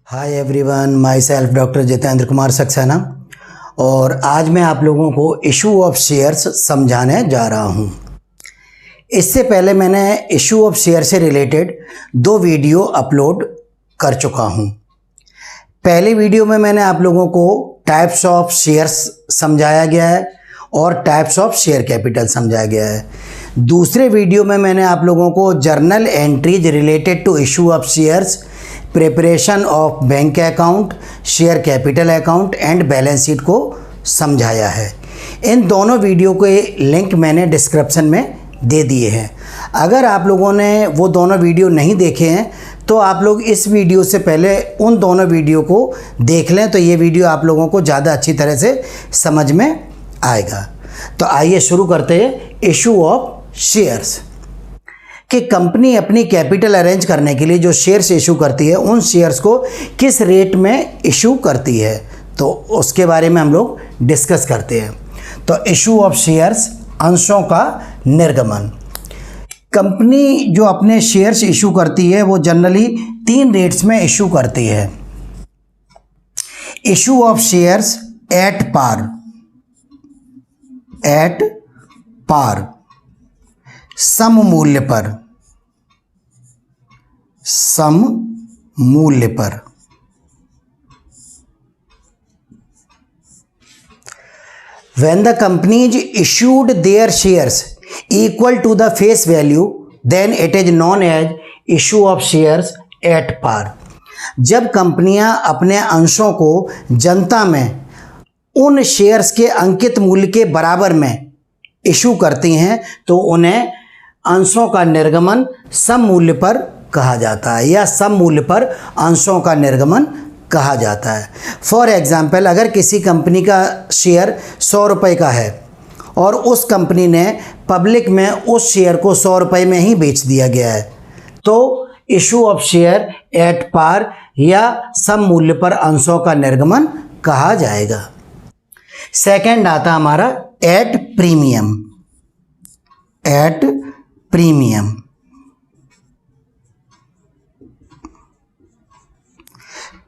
Hi everyone, my self doctor Jitendra Kumar Saxena और आज मैं आप लोगों को इशू ऑफ शेयर्स समझाने जा रहा हूं। इससे पहले मैंने इशू ऑफ शेयर से रिलेटेड 2 वीडियो अपलोड कर चुका हूं। पहले वीडियो में मैंने आप लोगों को टाइप्स ऑफ शेयर्स समझाया गया है और टाइप्स ऑफ शेयर कैपिटल समझाया गया है। दूसरे वीडियो में मैंने आप लोगों को journal entries related to issue of shares, preparation of bank account, share capital account and balance sheet को समझाया है। इन दोनों वीडियो के लिंक मैंने डिस्क्रिप्शन में दे दिए हैं। अगर आप लोगों ने वो दोनों वीडियो नहीं देखे हैं तो आप लोग इस वीडियो से पहले उन दोनों वीडियो को देख लें, तो ये वीडियो आप लोगों को ज़्यादा अच्छी तरह से समझ में आएगा। तो आइए शुरू करते हैं इशू ऑफ शेयर्स। कि कंपनी अपनी कैपिटल अरेंज करने के लिए जो शेयर्स इशू करती है उन शेयर्स को किस रेट में इशू करती है, तो उसके बारे में हम लोग डिस्कस करते हैं। तो इशू ऑफ शेयर्स, अंशों का निर्गमन। कंपनी जो अपने शेयर्स इशू करती है वो जनरली 3 रेट्स में इशू करती है। Issue of shares at par, सम मूल्य पर। When the companies issued their shares equal to the face value, then it is known as issue of shares at par. जब कंपनियां अपने अंशों को जनता में उन शेयर्स के अंकित मूल्य के बराबर में इशू करती हैं तो उन्हें अंशों का निर्गमन सम मूल्य पर कहा जाता है या सम मूल्य पर अंशों का निर्गमन कहा जाता है। फॉर एग्जाम्पल, अगर किसी कंपनी का शेयर 100 रुपये का है और उस कंपनी ने पब्लिक में उस शेयर को 100 रुपये में ही बेच दिया गया है तो issue of share at par या सम मूल्य पर अंशों का निर्गमन कहा जाएगा। सेकंड आता हमारा एट प्रीमियम।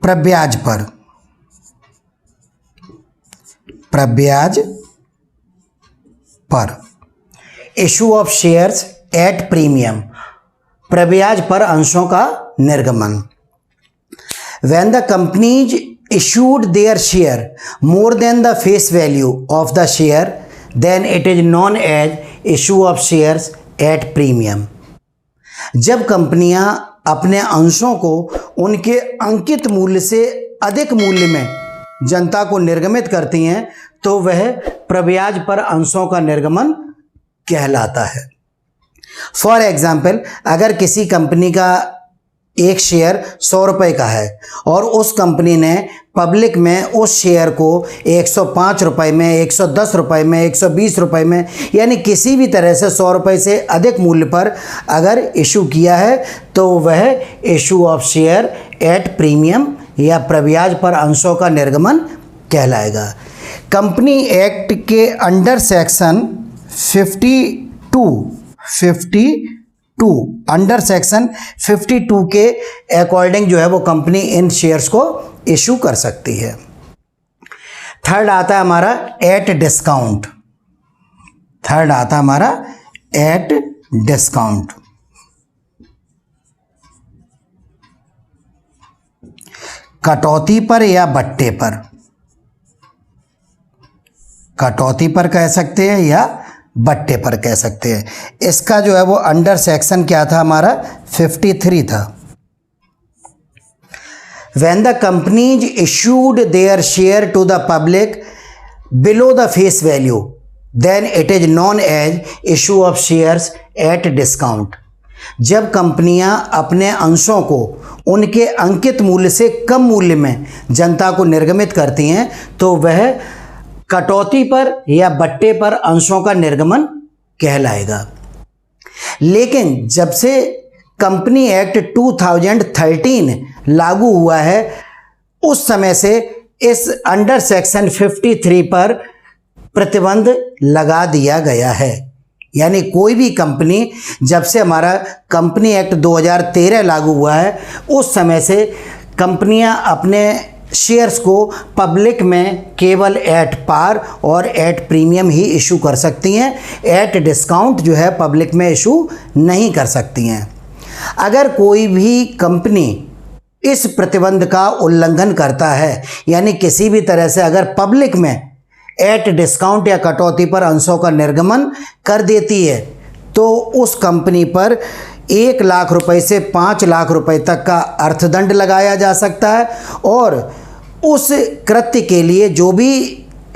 प्रब्याज पर issue of shares at premium, प्रब्याज पर अंशों का निर्गमन। When the companies issued their share more than the face value of the share, then it is known as issue of shares at premium. जब कंपनियां अपने अंशों को उनके अंकित मूल्य से अधिक मूल्य में जनता को निर्गमित करती हैं तो वह प्रब्याज पर अंशों का निर्गमन कहलाता है। फॉर एग्जाम्पल, अगर किसी कंपनी का एक शेयर 100 रुपये का है और उस कंपनी ने पब्लिक में उस शेयर को 105 रुपये में, 110 रुपये में, 120 रुपये में, यानी किसी भी तरह से 100 रुपये से अधिक मूल्य पर अगर इशू किया है तो वह issue of share at premium या प्रब्याज पर अंशों का निर्गमन कहलाएगा। कंपनी एक्ट के अंडर सेक्शन 52 अंडर सेक्शन 52 के अकॉर्डिंग जो है वो कंपनी इन शेयर्स को इशू कर सकती है। थर्ड आता है हमारा एट डिस्काउंट। कटौती पर या बट्टे पर, कटौती पर कह सकते हैं या बट्टे पर कह सकते हैं। इसका जो है वो अंडर सेक्शन क्या था हमारा 53 था। When the companies issued their share to the public below the face value, then it is known as issue of shares at discount. जब कंपनियां अपने अंशों को उनके अंकित मूल्य से कम मूल्य में जनता को निर्गमित करती हैं तो वह कटौती पर या बट्टे पर अंशों का निर्गमन कहलाएगा। लेकिन जब से कंपनी एक्ट 2013 लागू हुआ है उस समय से इस अंडर सेक्शन 53 पर प्रतिबंध लगा दिया गया है। यानी कोई भी कंपनी, जब से हमारा कंपनी एक्ट 2013 लागू हुआ है उस समय से कंपनियां अपने शेयर्स को पब्लिक में केवल एट पार और एट प्रीमियम ही इशू कर सकती हैं, एट डिस्काउंट जो है पब्लिक में इशू नहीं कर सकती हैं। अगर कोई भी कंपनी इस प्रतिबंध का उल्लंघन करता है, यानी किसी भी तरह से अगर पब्लिक में एट डिस्काउंट या कटौती पर अंशों का निर्गमन कर देती है, तो उस कंपनी पर 1 लाख रुपए से 5 लाख रुपए तक का अर्थदंड लगाया जा सकता है और उस कृत्य के लिए जो भी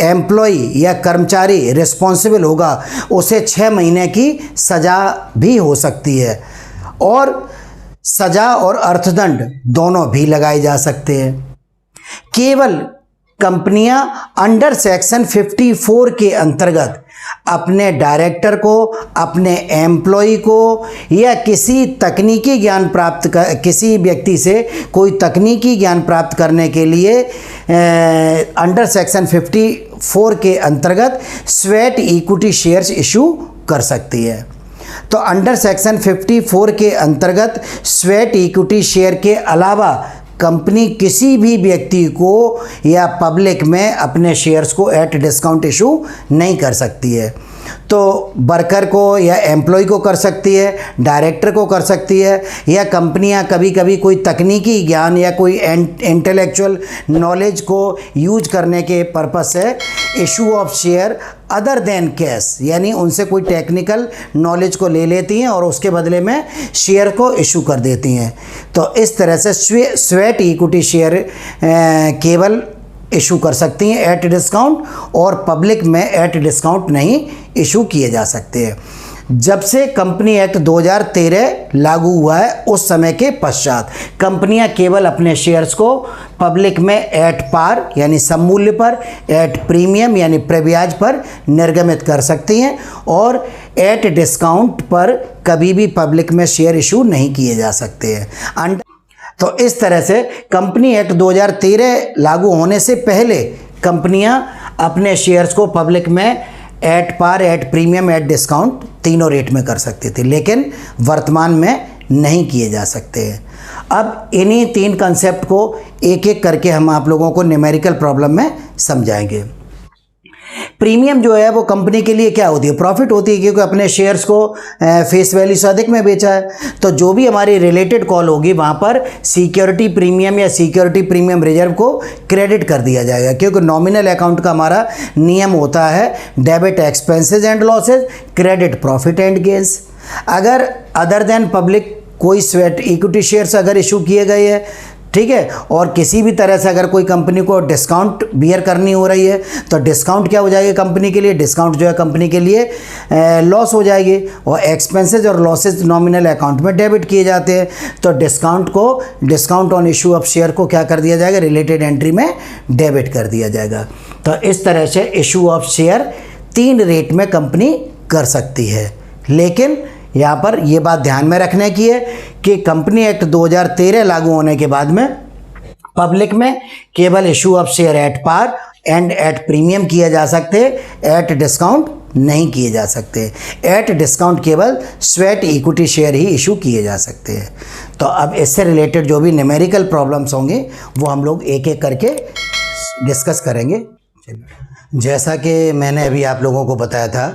एम्प्लॉय या कर्मचारी रिस्पॉन्सिबल होगा उसे 6 महीने की सज़ा भी हो सकती है और सज़ा और अर्थदंड दोनों भी लगाए जा सकते हैं। केवल कंपनियां अंडर सेक्शन 54 के अंतर्गत अपने डायरेक्टर को, अपने एम्प्लॉय को या किसी तकनीकी ज्ञान प्राप्त कर किसी व्यक्ति से कोई तकनीकी ज्ञान प्राप्त करने के लिए अंडर सेक्शन 54 के अंतर्गत स्वेट इक्विटी शेयर्स इशू कर सकती है। तो अंडर सेक्शन 54 के अंतर्गत स्वेट इक्विटी शेयर के अलावा कंपनी किसी भी व्यक्ति को या पब्लिक में अपने शेयर्स को एट डिस्काउंट इशू नहीं कर सकती है। तो वर्कर को या एम्प्लॉय को कर सकती है, डायरेक्टर को कर सकती है, या कंपनियां कभी कभी कोई तकनीकी ज्ञान या कोई इंटेलेक्चुअल नॉलेज को यूज करने के पर्पस से issue of share other than cash, यानी उनसे कोई टेक्निकल नॉलेज को ले लेती हैं और उसके बदले में शेयर को इशू कर देती हैं। तो इस तरह से स्वेट इक्विटी शेयर केवल इशू कर सकती हैं एट डिस्काउंट और पब्लिक में एट डिस्काउंट नहीं इशू किए जा सकते हैं। जब से कंपनी एक्ट 2013 लागू हुआ है उस समय के पश्चात कंपनियां केवल अपने शेयर्स को पब्लिक में एट पार यानी सममूल्य पर, एट प्रीमियम यानी प्रब्याज पर निर्गमित कर सकती हैं और एट डिस्काउंट पर कभी भी पब्लिक में शेयर इशू नहीं किए जा सकते हैं। तो इस तरह से कंपनी एक्ट 2013 लागू होने से पहले कंपनियां अपने शेयर्स को पब्लिक में at par, at premium, at discount तीनों रेट में कर सकती थी, लेकिन वर्तमान में नहीं किए जा सकते हैं। अब इन्हीं 3 कंसेप्ट को एक एक करके हम आप लोगों को न्यूमेरिकल प्रॉब्लम में समझाएंगे। प्रीमियम जो है वो कंपनी के लिए क्या होती है? प्रॉफिट होती है, क्योंकि अपने शेयर्स को फेस वैल्यू से अधिक में बेचा है। तो जो भी हमारी रिलेटेड कॉल होगी वहाँ पर सिक्योरिटी प्रीमियम या सिक्योरिटी प्रीमियम रिजर्व को क्रेडिट कर दिया जाएगा, क्योंकि नॉमिनल अकाउंट का हमारा नियम होता है debit expenses and losses, credit profit and gains. अगर अदर देन पब्लिक कोई स्वेट इक्विटी शेयर्स अगर इशू किए गए हैं, ठीक है, और किसी भी तरह से अगर कोई कंपनी को डिस्काउंट बियर करनी हो रही है तो डिस्काउंट क्या हो जाएगी कंपनी के लिए? डिस्काउंट जो है कंपनी के लिए लॉस हो जाएगी और एक्सपेंसेस और लॉसेज नॉमिनल अकाउंट में डेबिट किए जाते हैं। तो discount on issue of share को क्या कर दिया जाएगा? रिलेटेड एंट्री में डेबिट कर दिया जाएगा। तो इस तरह से इशू ऑफ शेयर 3 रेट में कंपनी कर सकती है, लेकिन यहाँ पर ये बात ध्यान में रखने की है कि कंपनी एक्ट 2013 लागू होने के बाद में पब्लिक में केवल issue of share at par and at premium किया जा सकते, एट डिस्काउंट नहीं किए जा सकते। एट डिस्काउंट केवल स्वेट इक्विटी शेयर ही इशू किए जा सकते हैं। तो अब इससे रिलेटेड जो भी न्यूमेरिकल प्रॉब्लम्स होंगे वो हम लोग एक एक करके डिस्कस करेंगे। जैसा कि मैंने अभी आप लोगों को बताया था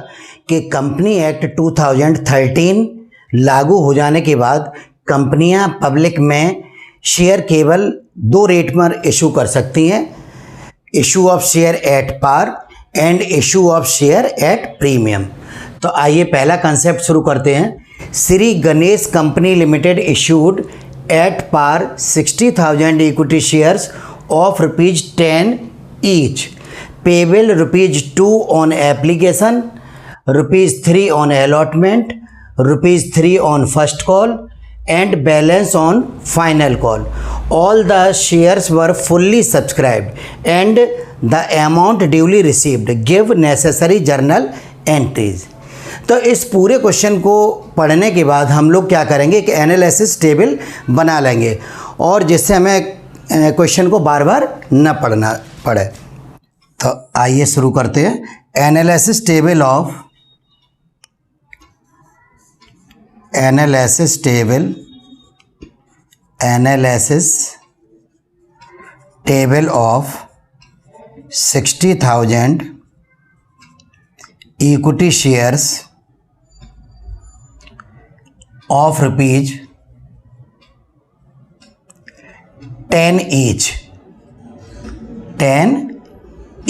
कि कंपनी एक्ट 2013 लागू हो जाने के बाद कंपनियां पब्लिक में शेयर केवल 2 रेट पर इशू कर सकती हैं, issue of share at par and issue of share at premium. तो आइए पहला कंसेप्ट शुरू करते हैं। Shri Ganesh company limited issued at par 60,000 equity shares of ₹10 each, payable ₹2 on application, ₹3 on allotment, ₹3 on first call and balance on final call. All the shares were fully subscribed and the amount duly received. Give necessary journal entries. तो इस पूरे question को पढ़ने के बाद हम लोग क्या करेंगे कि एनालिसिस टेबल बना लेंगे और जिससे हमें क्वेश्चन को बार बार न पढ़ना पड़े। तो आइए शुरू करते हैं। Analysis table table of 60,000 equity shares of rupees 10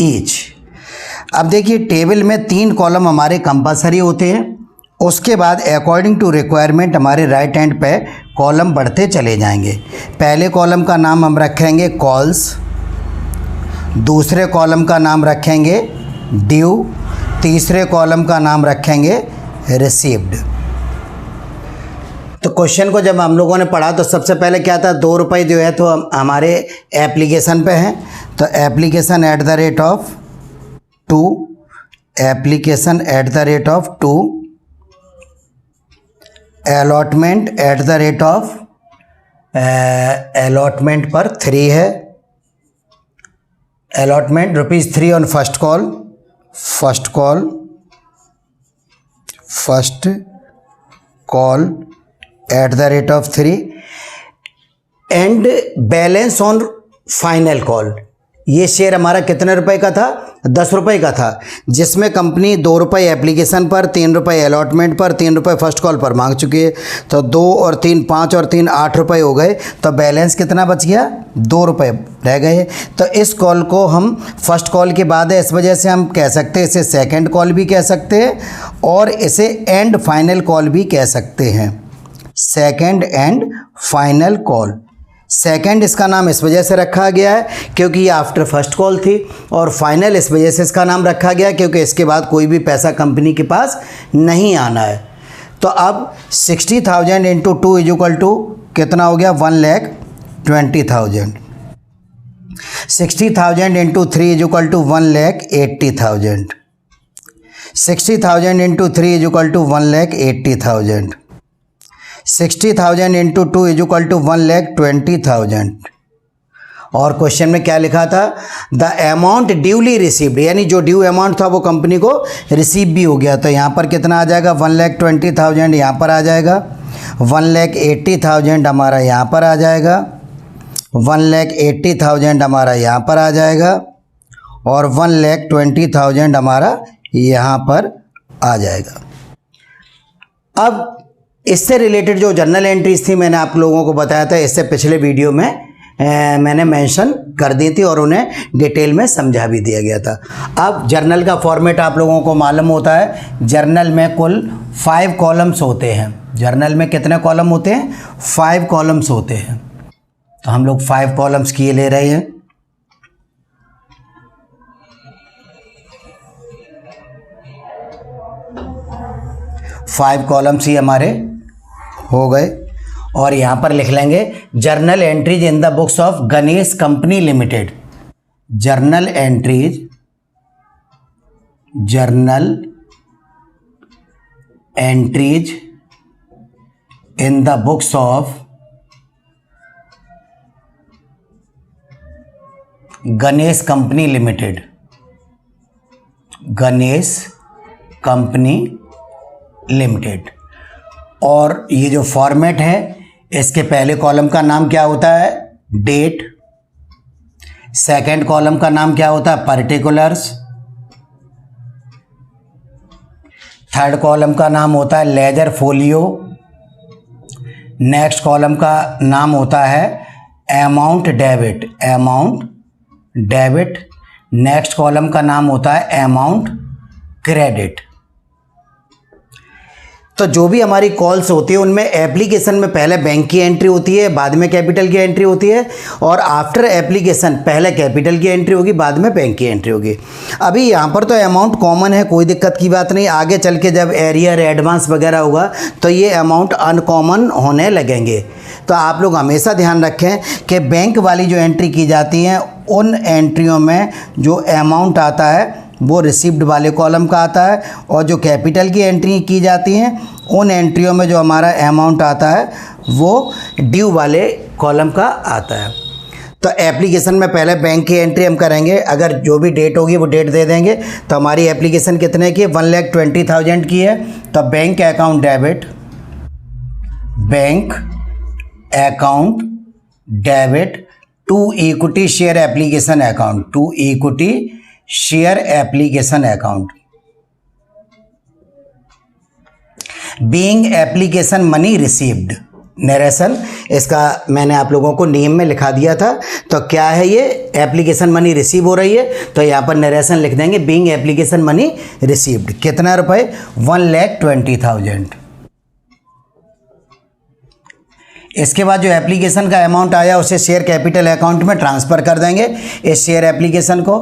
each. अब देखिए टेबल में 3 कॉलम हमारे कंपलसरी होते हैं, उसके बाद अकॉर्डिंग टू रिक्वायरमेंट हमारे राइट हैंड पे कॉलम बढ़ते चले जाएंगे। पहले कॉलम का नाम हम रखेंगे कॉल्स, दूसरे कॉलम का नाम रखेंगे ड्यू, तीसरे कॉलम का नाम रखेंगे रिसीव्ड। तो क्वेश्चन को जब हम लोगों ने पढ़ा तो सबसे पहले क्या था, 2 रुपये जो है तो हमारे एप्लीकेशन पे हैं, तो application at the rate of 2, application at the rate of 2, allotment at the rate of allotment पर 3 है, allotment ₹3 on first call at the rate of 3 and balance on final call. ये शेयर हमारा कितने रुपए का था, 10 रुपये का था, जिसमें कंपनी 2 रुपये एप्लीकेशन पर, 3 रुपये अलॉटमेंट पर, 3 रुपये फर्स्ट कॉल पर मांग चुकी है। तो 2 और 3 5 और 3 8 रुपये हो गए, तो बैलेंस कितना बच गया, 2 रुपये रह गए। तो इस कॉल को हम फर्स्ट कॉल के बाद है, इस वजह से हम कह सकते हैं इसे सेकेंड कॉल भी कह सकते हैं और इसे एंड फाइनल कॉल भी कह सकते हैं, second and final call. Second इसका नाम इस वजह से रखा गया है क्योंकि ये आफ्टर फर्स्ट कॉल थी, और फाइनल इस वजह से इसका नाम रखा गया क्योंकि इसके बाद कोई भी पैसा कंपनी के पास नहीं आना है। तो अब 60,000 इंटू 2 इज इक्वल टू कितना हो गया, 1,20,000। 60,000 into 3 is equal to 1,80,000। 60,000 into 3 is equal to 1,80,000। 60,000 into 2 is equal to 1,20,000। और क्वेश्चन में क्या लिखा था, द अमाउंट ड्यूली रिसीव्ड, यानी जो ड्यू अमाउंट था वो कंपनी को रिसीव भी हो गया। तो यहाँ पर कितना आ जाएगा, 1,20,000 यहाँ पर आ जाएगा, 1,80,000 हमारा यहाँ पर आ जाएगा, 1,80,000 हमारा यहाँ पर आ जाएगा और 1,20,000 हमारा यहाँ पर आ जाएगा। अब इससे रिलेटेड जो जर्नल एंट्रीज थी मैंने आप लोगों को बताया था, इससे पिछले वीडियो में मैंने मेंशन कर दी थी और उन्हें डिटेल में समझा भी दिया गया था। अब जर्नल का फॉर्मेट आप लोगों को मालूम होता है, जर्नल में कुल 5 कॉलम्स होते हैं। जर्नल में कितने कॉलम होते हैं, 5 कॉलम्स होते हैं। तो हम लोग 5 कॉलम्स किए ले रहे हैं। फाइव कॉलम्स ही हमारे हो गए और यहाँ पर लिख लेंगे journal entries in the books of Ganesh company limited. Journal entries in the books of Ganesh company limited. Ganesh company limited. और ये जो फॉर्मेट है, इसके पहले कॉलम का नाम क्या होता है, डेट। सेकंड कॉलम का नाम क्या होता है, पर्टिकुलर्स। थर्ड कॉलम का नाम होता है लेजर फोलियो। नेक्स्ट कॉलम का नाम होता है amount debit. Amount debit. Next column का नाम होता है अमाउंट क्रेडिट। तो जो भी हमारी कॉल्स होती है उनमें एप्लीकेशन में पहले बैंक की एंट्री होती है, बाद में कैपिटल की एंट्री होती है, और आफ्टर एप्लीकेशन पहले कैपिटल की एंट्री होगी, बाद में बैंक की एंट्री होगी। अभी यहाँ पर तो अमाउंट कॉमन है, कोई दिक्कत की बात नहीं। आगे चल के जब एरियर एडवांस वगैरह होगा तो ये अमाउंट अनकॉमन होने लगेंगे। तो आप लोग हमेशा ध्यान रखें कि बैंक वाली जो एंट्री की जाती हैं उन एंट्रियों में जो अमाउंट आता है वो रिसीव्ड वाले कॉलम का आता है, और जो कैपिटल की एंट्री की जाती हैं उन एंट्रियों में जो हमारा अमाउंट आता है वो ड्यू वाले कॉलम का आता है। तो एप्लीकेशन में पहले बैंक की एंट्री हम करेंगे, अगर जो भी डेट होगी वो डेट दे देंगे। तो हमारी एप्लीकेशन कितने की है, 1,20,000 की है। तो bank account debit, bank account debit to equity share application account, to equity share application account, being application money received. Narration इसका मैंने आप लोगों को नियम में लिखा दिया था। तो क्या है ये, एप्लीकेशन मनी रिसीव हो रही है, तो यहाँ पर नरेशन लिख देंगे बीइंग एप्लीकेशन मनी रिसीव्ड। कितना रुपए, 1,20,000। इसके बाद जो एप्लीकेशन का अमाउंट आया उसे शेयर कैपिटल अकाउंट में ट्रांसफ़र कर देंगे इस शेयर एप्लीकेशन को।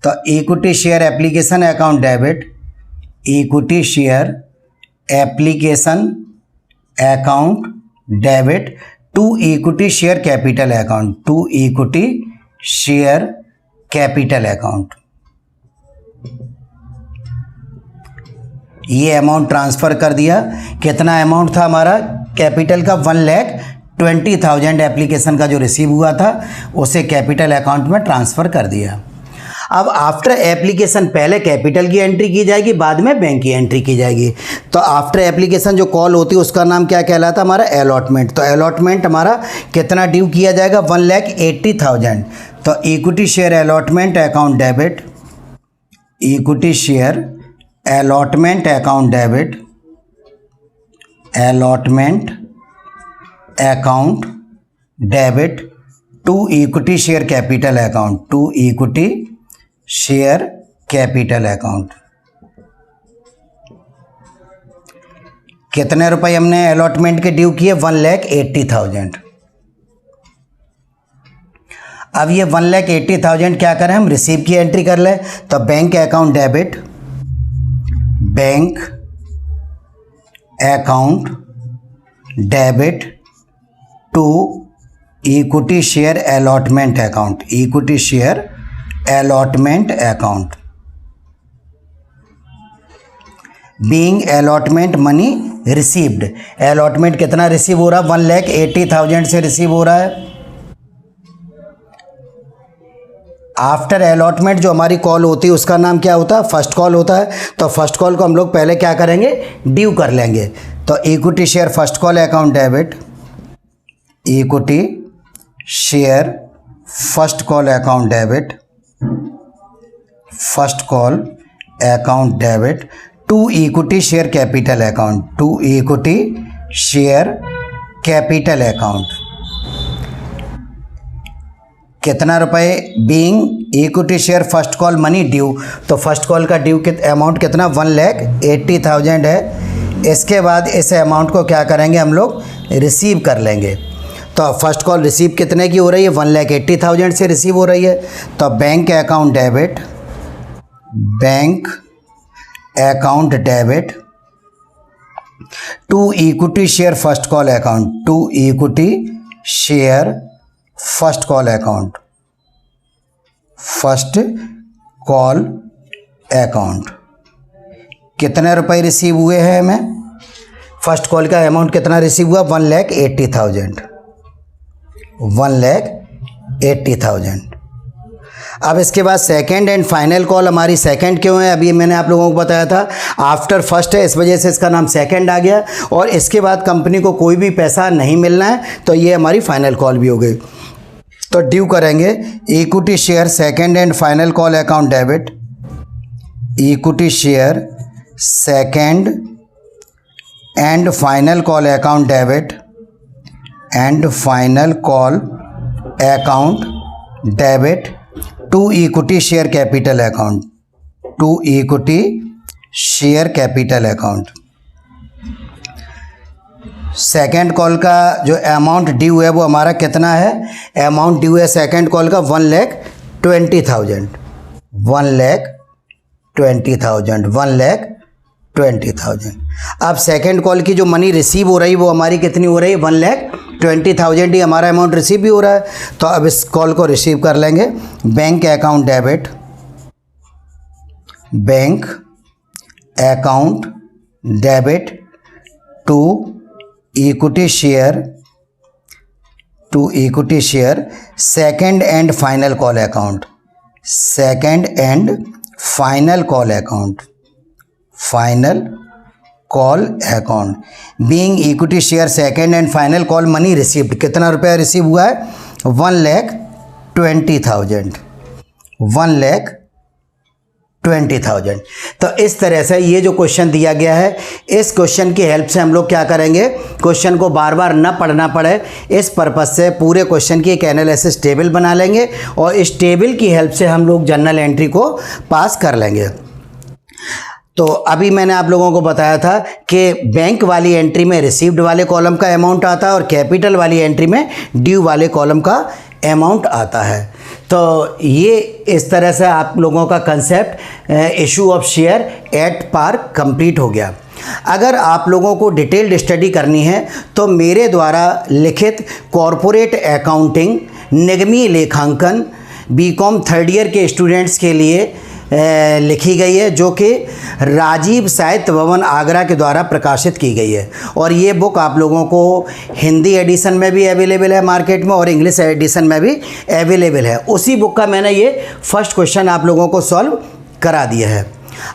तो equity share application account debit, equity share application account debit to equity share capital account, to equity share capital account. ये अमाउंट ट्रांसफ़र कर दिया। कितना अमाउंट था हमारा कैपिटल का, 1,20,000 एप्लीकेशन का जो रिसीव हुआ था उसे कैपिटल अकाउंट में ट्रांसफ़र कर दिया। अब आफ्टर एप्लीकेशन पहले कैपिटल की एंट्री की जाएगी, बाद में बैंक की एंट्री की जाएगी। तो आफ्टर एप्लीकेशन जो कॉल होती है उसका नाम क्या कहलाता है हमारा, अलॉटमेंट। तो अलॉटमेंट हमारा कितना ड्यू किया जाएगा, 1,80,000। तो equity share allotment account debit, equity share allotment account debit, allotment account debit to equity share capital account, to equity share capital account. कितने रुपए हमने अलॉटमेंट के ड्यू किए, 1,80,000। अब ये 1,80,000 क्या करें हम, रिसीव की एंट्री कर लें। तो bank account debit, bank account debit to equity share allotment account, equity share allotment account, being allotment money received. Allotment कितना रिसीव हो रहा है, 1,80,000 से रिसीव हो रहा है। आफ्टर अलॉटमेंट जो हमारी कॉल होती है उसका नाम क्या होता है, फर्स्ट कॉल होता है। तो फर्स्ट कॉल को हम लोग पहले क्या करेंगे, ड्यू कर लेंगे। तो equity share first call account debit, equity share first call account debit, first call account debit to equity share capital account, to equity share capital account. कितना रुपए, being equity share first call money due. तो first call का due amount कितना, 1,80,000 है। इसके बाद इस amount को क्या करेंगे हम लोग, रिसीव कर लेंगे। तो फर्स्ट कॉल रिसीव कितने की हो रही है, 1,80,000 से रिसीव हो रही है। तो bank account debit, bank account debit to equity share first call account, to equity share first call account, first call account. कितने रुपए रिसीव हुए हैं हमें, फर्स्ट कॉल का अमाउंट कितना रिसीव हुआ, 1,80,000, 1,80,000। अब इसके बाद सेकंड एंड फाइनल कॉल हमारी सेकंड क्यों है, अभी मैंने आप लोगों को बताया था आफ्टर फर्स्ट है, इस वजह से इसका नाम सेकंड आ गया। और इसके बाद कंपनी को कोई भी पैसा नहीं मिलना है, तो ये हमारी फाइनल कॉल भी हो गई। तो ड्यू करेंगे equity share second and final call account debit, equity share second and final call account debit, and final call account debit to equity share capital account, to equity share capital account. Second call का जो amount due है वो हमारा कितना है, amount due है second call का 1,20,000, 1,20,000, 1,20,000। अब सेकेंड कॉल की जो मनी रिसीव हो रही है वो हमारी कितनी हो रही है, 1,20,000 ही हमारा अमाउंट रिसीव भी हो रहा है। तो अब इस कॉल को रिसीव कर लेंगे। Bank account debit, bank account debit to equity share second and final call account, second and final call account, final call account. Being equity share second and final call money received, कितना रुपया receive हुआ है, 1,00,000 20,000, 1,20,000। तो इस तरह से ये जो क्वेश्चन दिया गया है, इस क्वेश्चन की हेल्प से हम लोग क्या करेंगे, क्वेश्चन को बार बार न पढ़ना पड़े, इस पर्पज़ से पूरे क्वेश्चन की एक एनालिसिस टेबल बना लेंगे और इस टेबल की हेल्प से हम लोग जर्नल एंट्री को पास कर लेंगे। तो अभी मैंने आप लोगों को बताया था कि बैंक वाली एंट्री में रिसीव्ड वाले कॉलम का अमाउंट आता है और कैपिटल वाली एंट्री में ड्यू वाले कॉलम का अमाउंट आता है। तो ये इस तरह से आप लोगों का concept issue of share at par complete हो गया। अगर आप लोगों को डिटेल्ड स्टडी करनी है तो मेरे द्वारा लिखित कॉरपोरेट अकाउंटिंग निगमीय लेखांकन बीकॉम थर्ड ईयर के स्टूडेंट्स के लिए लिखी गई है, जो कि राजीव साहित्य भवन आगरा के द्वारा प्रकाशित की गई है। और ये बुक आप लोगों को हिंदी एडिशन में भी अवेलेबल है मार्केट में और इंग्लिश एडिशन में भी अवेलेबल है। उसी बुक का मैंने ये फर्स्ट क्वेश्चन आप लोगों को सॉल्व करा दिया है।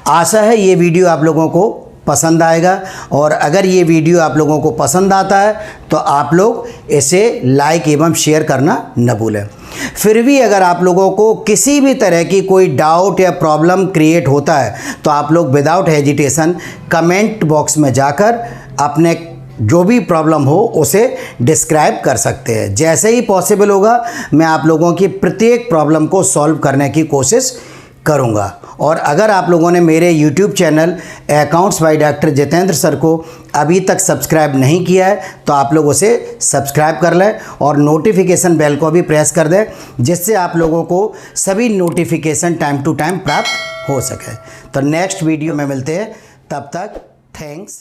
आशा है ये वीडियो आप लोगों को पसंद आएगा और अगर ये वीडियो आप लोगों को पसंद आता है तो आप लोग इसे लाइक एवं शेयर करना न भूलें। फिर भी अगर आप लोगों को किसी भी तरह की कोई डाउट या प्रॉब्लम क्रिएट होता है तो आप लोग विदाउट हेजिटेशन कमेंट बॉक्स में जाकर अपने जो भी प्रॉब्लम हो उसे डिस्क्राइब कर सकते हैं। जैसे ही पॉसिबल होगा मैं आप लोगों की प्रत्येक प्रॉब्लम को सॉल्व करने की कोशिश करूंगा। और अगर आप लोगों ने मेरे YouTube channel accounts by doctor Jitendra sir को अभी तक सब्सक्राइब नहीं किया है तो आप लोग उसे सब्सक्राइब कर लें और नोटिफिकेशन बेल को भी प्रेस कर दें, जिससे आप लोगों को सभी नोटिफिकेशन टाइम टू टाइम प्राप्त हो सके। तो नेक्स्ट वीडियो में मिलते हैं, तब तक थैंक्स।